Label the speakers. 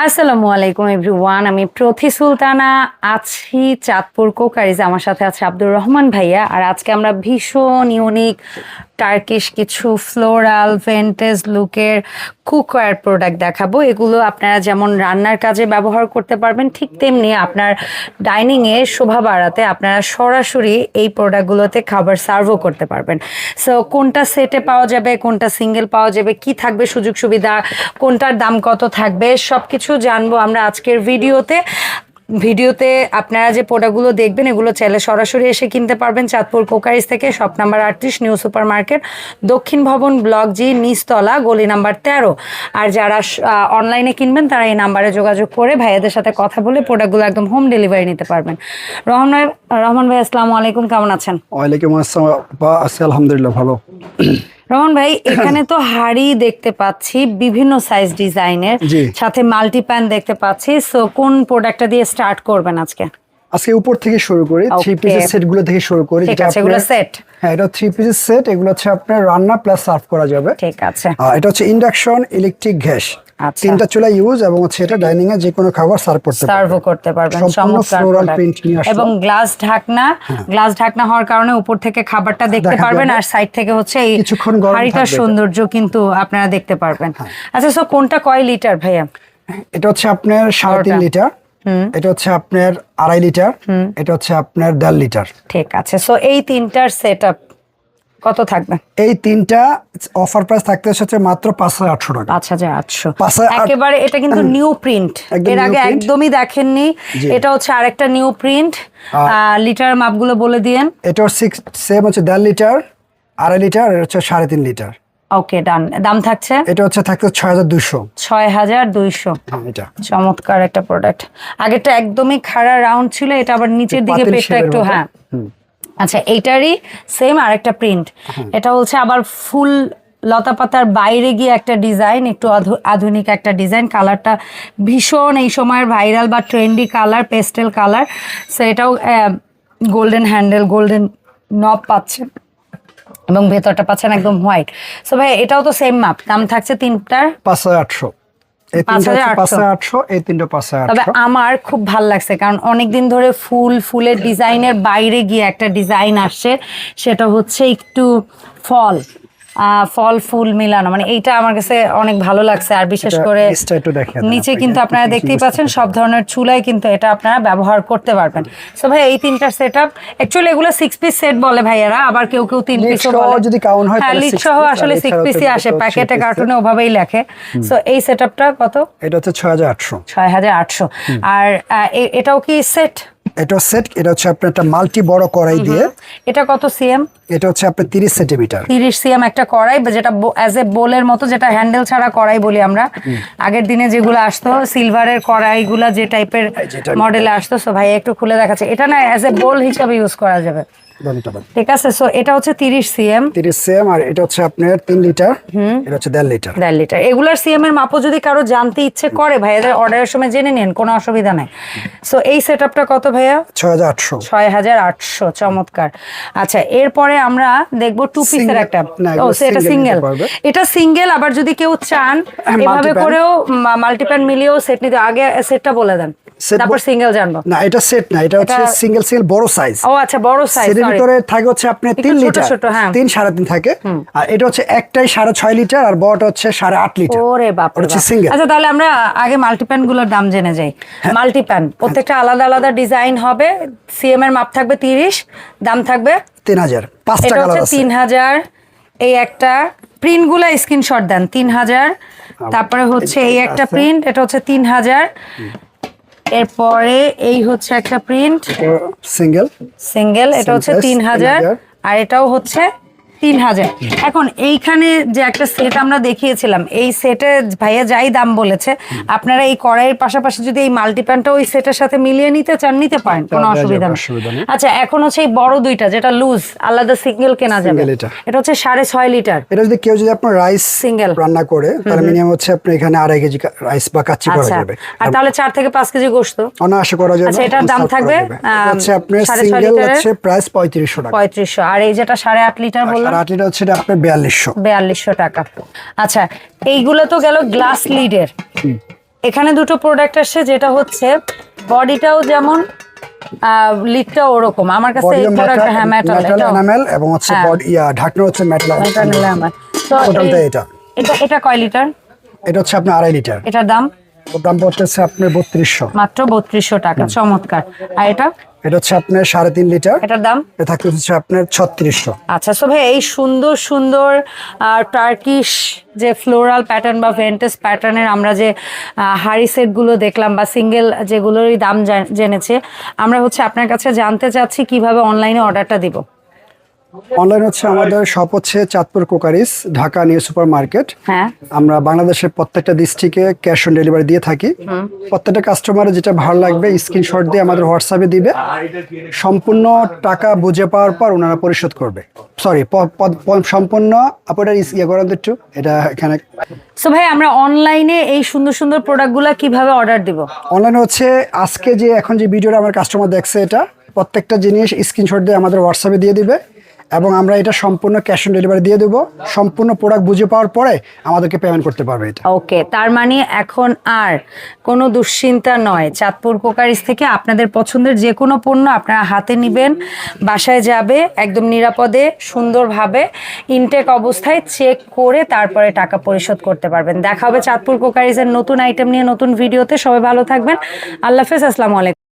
Speaker 1: আসসালামু আলাইকুম এভরিওয়ান, আমি প্রথি সুলতানা আছি চাঁদপুর কোকারিজ। আমার সাথে আছে আব্দুর রহমান ভাইয়া। আর আজকে আমরা ভীষণ ইউনিক টার্কিশ কিছু ফ্লোরাল ভেন্টেজ লুকের কুকওয়্যার প্রোডাক্ট দেখাবো। এগুলো আপনারা যেমন রান্নার কাজে ব্যবহার করতে পারবেন, ঠিক তেমনি আপনার ডাইনিংয়ে শোভা বাড়াতে আপনারা সরাসরি এই প্রোডাক্টগুলোতে খাবার সার্ভও করতে পারবেন। সো কোনটা সেটে পাওয়া যাবে, কোনটা সিঙ্গেল পাওয়া যাবে, কি থাকবে সুযোগ সুবিধা, কোনটার দাম কত থাকবে, সব কিছু জানবো আমরা আজকের ভিডিওতে আপনারা যে প্রোডাক্টগুলো দেখবেন এগুলো চাইলে সরাসরি এসে কিনতে পারবেন চাঁদপুর কোকারিজ থেকে, shop number 38, new super market, দক্ষিণ ভবন, ব্লক জি, নিচতলা, গলি নাম্বার 13। আর যারা অনলাইনে কিনবেন তারা এই নাম্বারে যোগাযোগ করে ভাইয়াদের সাথে কথা বলে প্রোডাক্টগুলো একদম হোম ডেলিভারি নিতে পারবেন। রহমান ভাই, আসসালামু আলাইকুম, কেমন আছেন?
Speaker 2: ওয়ালাইকুম আসসালাম, আলহামদুলিল্লাহ ভালো।
Speaker 1: রহমান ভাই, এখানে তো হাড়ি দেখতে পাচ্ছি বিভিন্ন সাইজ ডিজাইনের, সাথে মাল্টি প্যান দেখতে পাচ্ছি। সো কোন প্রোডাক্টটা দিয়ে স্টার্ট করবেন আজকে?
Speaker 2: আজকে উপর থেকে শুরু করি, 3 পিসের সেট গুলো থেকে শুরু করি।
Speaker 1: ঠিক আছে, এগুলো সেট।
Speaker 2: হ্যাঁ, এটা 3 পিসের সেট। এগুলো হচ্ছে আপনার রান্না প্লাস সার্ভ করা যাবে।
Speaker 1: ঠিক আছে।
Speaker 2: এটা হচ্ছে ইন্ডাকশন, ইলেকট্রিক, গ্যাস, তিনটা চুলা ইউজ, এবং হচ্ছে এটা ডাইনিং এ যে কোনো খাবার সার্ভ করতে পারবেন।
Speaker 1: চমৎকার এবং গ্লাস ঢাকনা হওয়ার কারণে উপর থেকে খাবারটা দেখতে পারবেন, আর সাইড থেকে হচ্ছে এই হাড়িটার সৌন্দর্য কিন্তু আপনারা দেখতে পারবেন। আচ্ছা, সো কোনটা কয় লিটার ভাইয়া?
Speaker 2: এটা হচ্ছে আপনার 3.5 লিটার, এটা হচ্ছে আপনার 2.5 লিটার, এটা হচ্ছে আপনার 1.5 লিটার।
Speaker 1: ঠিক আছে। সো এই তিনটার সেটআপ কত থাকবে?
Speaker 2: এই তিনটা অফার প্রাইস থাকতে হচ্ছে মাত্র 5,800 টাকা।
Speaker 1: 5,800 একেবারে। এটা কিন্তু নিউ প্রিন্ট, এর আগে একদমই দেখেননি। এটা হচ্ছে আরেকটা নিউ প্রিন্ট। লিটার মাপগুলো বলে দিয়েন।
Speaker 2: এটা সেম হচ্ছে 1.5 লিটার, 2.5 লিটার, এটা হচ্ছে 3.5 লিটার।
Speaker 1: ওকে, ডান। দাম থাকছে?
Speaker 2: এটা হচ্ছে থাকছে 6,200।
Speaker 1: 6,200।
Speaker 2: এটা
Speaker 1: চমৎকার একটা প্রোডাক্ট। আগেরটা একদমই খাড়া রাউন্ড ছিল, এটা আবার নিচের দিকে পেটটা একটু। হ্যাঁ, আচ্ছা, এইটারই সেম আরেকটা প্রিন্ট। এটা হচ্ছে আবার ফুল লতা পাতার বাইরে গিয়ে একটা ডিজাইন, একটু আধুনিক একটা ডিজাইন। কালারটা ভীষণ এই সময়ের ভাইরাল বা trendy colour, pastel colour. So এটাও গোল্ডেন হ্যান্ডেল, গোল্ডেন নব পাচ্ছেন এবং ভেতরটা পাচ্ছেন একদম হোয়াইট। সো ভাই, এটাও তো সেম মাপ। দাম থাকছে তিনটার
Speaker 2: 5,800। এই তিনটা 5,800, এই তিনটা 5,800।
Speaker 1: তবে আমার খুব ভাল লাগছে, কারণ অনেকদিন ধরে ফুলের ডিজাইনের বাইরে গিয়ে একটা ডিজাইন আসছে, সেটা হচ্ছে একটু ফুল মিলানো। মানে এইটা আমার কাছে অনেক ভালো লাগছে। আর বিশেষ করে নিচে কিন্তু আপনারা দেখতেই পাচ্ছেন সব ধরনের চুলাই কিন্তু এটা আপনারা ব্যবহার করতে পারবেন। সো ভাই, এই তিনটার সেটআপ অ্যাকচুয়ালি এগুলো 6 পিস সেট বলে ভাইয়ারা, আবার কেউ 3 পিসও বলে।
Speaker 2: যদি কাউন্ট হয়
Speaker 1: তাহলে লিড সহ আসলে 6 পিসই আসে, প্যাকেটে কার্টুনে ওভাবেই লেখে। সো এই সেটআপটা কত?
Speaker 2: এটা হচ্ছে 6,800।
Speaker 1: 6,800। আর এটাও কি সেট?
Speaker 2: এটা সেট। এটা হচ্ছে আপনার একটা মাল্টি বড় কড়াই দিয়ে।
Speaker 1: এটা কত সিএম?
Speaker 2: এটা হচ্ছে আপনার 30 সেন্টিমিটার।
Speaker 1: 30 সিএম একটা কড়াই, যেটা অ্যাজ এ বোলের মতো, যেটা হ্যান্ডেল ছাড়া কড়াই বলি আমরা। আগের দিনে যেগুলো আসতো সিলভারের কড়াইগুলা যে টাইপের মডেলে আসতো। সো ভাই একটু খুলে দেখাচ্ছে। এটা না অ্যাজ এ বোল হিসাবে ইউজ করা যাবে। ঠিক আছে। সো এটা হচ্ছে 30 সিএম।
Speaker 2: আর এটা হচ্ছে আপনার 3 লিটার, এটা হচ্ছে 1.5 লিটার।
Speaker 1: 1.5 লিটার। এগুলার সিএম এর মাপও যদি কারো জানতে ইচ্ছে করে ভাইয়াদের অর্ডারের সময় জেনে নিন, কোনো অসুবিধা নাই। সো এই সেটআপটা কত ভাইয়া?
Speaker 2: 6,800।
Speaker 1: 6,800। চমৎকার। আচ্ছা, এরপরে আমরা দেখবো 2 পিসের একটা। এটা সিঙ্গেল। এটা সিঙ্গেল। আবার যদি কেউ চান এভাবে করেও মাল্টিপ্যান মিলিয়েও সেট নিতে, আগে সেটটা বলে দেন, তারপর সিঙ্গেল জানবো।
Speaker 2: না, এটা সেট না, এটা হচ্ছে সিঙ্গেল বড় সাইজ।
Speaker 1: ও আচ্ছা, বড় সাইজ।
Speaker 2: এর ভিতরে থাকে হচ্ছে আপনি 3 লিটার, 3 3.5 থাকে। আর এটা হচ্ছে একটাই 6.5 লিটার, আর বড়টা হচ্ছে 8.5 লিটার।
Speaker 1: ওরে বাপ রে বাপ।
Speaker 2: সিঙ্গেল।
Speaker 1: আচ্ছা, তাহলে আমরা আগে মাল্টিপ্যান গুলোর দাম জেনে যাই। মাল্টিপ্যান প্রত্যেকটা আলাদা আলাদা ডিজাইন হবে, সিএম এর মাপ থাকবে 30, দাম থাকবে
Speaker 2: 3,000। 5টা কালার আছে।
Speaker 1: 3,000। এই একটা প্রিন্ট গুলা স্ক্রিনশট দেন। 3,000। তারপরে হচ্ছে এই একটা প্রিন্ট, এটা হচ্ছে 3,000। এরপরে এই হচ্ছে একটা প্রিন্ট সিঙ্গেল, এটা হচ্ছে 3,000। আর এটাও হচ্ছে 3,000। এখন এইখানে যে একটা সেট আমরা দেখিয়েছিলাম, এই সেটে ভাইয়া যাই দাম বলেছে, আপনারা এই কড়াইয়ের পাশাপাশি যদি এই মাল্টিপ্যানটা ওই সেটের সাথে মিলিয়ে নিতে চান নিতে পারেন, কোনো অসুবিধা নেই। আচ্ছা, এখন হচ্ছে এই বড় দুইটা যেটা লুজ, আলাদা সিঙ্গেল কেনা যাবে। এটা হচ্ছে 6.5 লিটার।
Speaker 2: এটা যদি আপনার রাইস সিঙ্গেল রান্না করে, তাহলে মিনিমাম হচ্ছে আপনি এখানে 2.5 কেজি রাইস বা কাচ্চি করা যাবে।
Speaker 1: আর তাহলে 4 থেকে 5 কেজি গোশত
Speaker 2: অনায়াসে করা যাবে।
Speaker 1: আচ্ছা, এটার দাম থাকবে
Speaker 2: হচ্ছে আপনার সিঙ্গেল হচ্ছে প্রাইস 3500 টাকা।
Speaker 1: 3500। আর এই যেটা 8.5 লিটার বললাম,
Speaker 2: 8 লিটার হচ্ছে আপনার 4200
Speaker 1: টাকা। আচ্ছা, এইগুলো তো গেল গ্লাস লিডের। এখানে দুটো প্রোডাক্ট আসছে, যেটা হচ্ছে বডিটাও যেমন লিডটাও ওরকম। আমার কাছে এই প্রোডাক্ট হ্যাঁ মেটাল
Speaker 2: এনামেল এবং হচ্ছে বডি ঢাকনা হচ্ছে মেটাল এনামেল।
Speaker 1: তো
Speaker 2: টোটালটা এটা
Speaker 1: এটা কয় লিটার?
Speaker 2: এটা হচ্ছে আপনার 2.5 লিটার।
Speaker 1: এটার দাম?
Speaker 2: ওর দাম পড়তেছে আপনার 3200,
Speaker 1: মাত্র 3200 টাকা। চমৎকার। আর এটা
Speaker 2: হচ্ছে আপনার 3.5 লিটার।
Speaker 1: এটার দাম?
Speaker 2: এটা হচ্ছে আপনার 3600।
Speaker 1: আচ্ছা, সো ভাই এই সুন্দর সুন্দর টার্কিশ যে ফ্লোরাল প্যাটার্ন বা ভেন্টেজ প্যাটার্নের আমরা যে হাড়ি সেটগুলো দেখলাম বা সিঙ্গেল যেগুলোরই দাম জেনেছে, আমরা হচ্ছে আপনার কাছে জানতে চাচ্ছি কিভাবে অনলাইনে অর্ডারটা দিব।
Speaker 2: অনলাইন হচ্ছে আমাদের শপ হচ্ছে Chandpur কোকারিস, Dhaka new super market.
Speaker 1: হ্যাঁ,
Speaker 2: আমরা বাংলাদেশের প্রত্যেকটা ডিস্ট্রিক্টে ক্যাশ অন ডেলিভারি দিয়ে থাকি। প্রত্যেকটা কাস্টমারের যেটা ভালো লাগবে স্ক্রিনশট দিয়ে আমাদের হোয়াটসঅ্যাপে দিবে, সম্পূর্ণ টাকা বুঝে পাওয়ার পর ওনারা পরিশোধ করবে। সরি, সম্পূর্ণ আপনারা ইয়ে করেন একটু এটা এখানে।
Speaker 1: সো ভাই আমরা অনলাইনে এই সুন্দর সুন্দর প্রোডাক্টগুলো কিভাবে অর্ডার দিব?
Speaker 2: অনলাইনে হচ্ছে আজকে যে এখন যে ভিডিওটা আমার কাস্টমার দেখছে, এটা প্রত্যেকটা জিনিস স্ক্রিনশট দিয়ে আমাদের হোয়াটসঅ্যাপে দিয়ে দিবে এবং আমরা এটা সম্পূর্ণ ক্যাশ অন ডেলিভারি দিয়ে দেবো। সম্পূর্ণ প্রোডাক্ট বুঝে পাওয়ার পরে আমাদেরকে পেমেন্ট করতে পারবে এটা।
Speaker 1: ওকে, তার মানে এখন আর কোনো দুশ্চিন্তা নয়। চাঁদপুর কোকারিস থেকে আপনাদের পছন্দের যে কোনো পণ্য আপনারা হাতে নেবেন, বাসায় যাবে একদম নিরাপদে সুন্দরভাবে ইনটেক অবস্থায় চেক করে তারপরে টাকা পরিশোধ করতে পারবেন। দেখা হবে চাঁদপুর কোকারিসের নতুন আইটেম নিয়ে নতুন ভিডিওতে। সবাই ভালো থাকবেন। আল্লাহ হাফেজ, আসসালামু আলাইকুম।